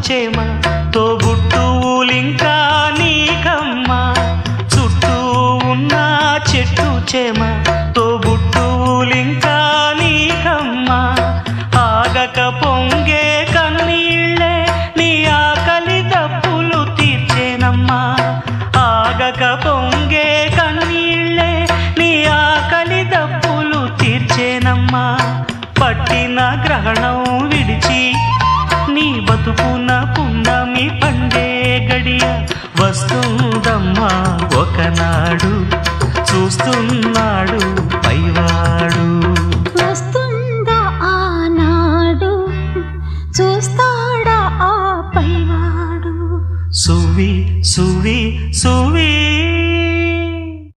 చేమ తోబుట్టువులింకా నీకమ్మా చుట్టూ ఉన్న చెట్టు చేమ తోబుట్టువులింకా నీకమ్మా ఆగక పొంగే కన్నీళ్ళే నీ ఆకలి దప్పులు తీర్చేనమ్మా ఆగక పొంగే కన్నీళ్ళే నీ ఆకలి దప్పులు తీర్చేనమ్మా పట్టిన గ్రహణం విడిచి నీ బతుకున పున్నమి పండే గడియ వస్తుందమ్మా ఒకనాడు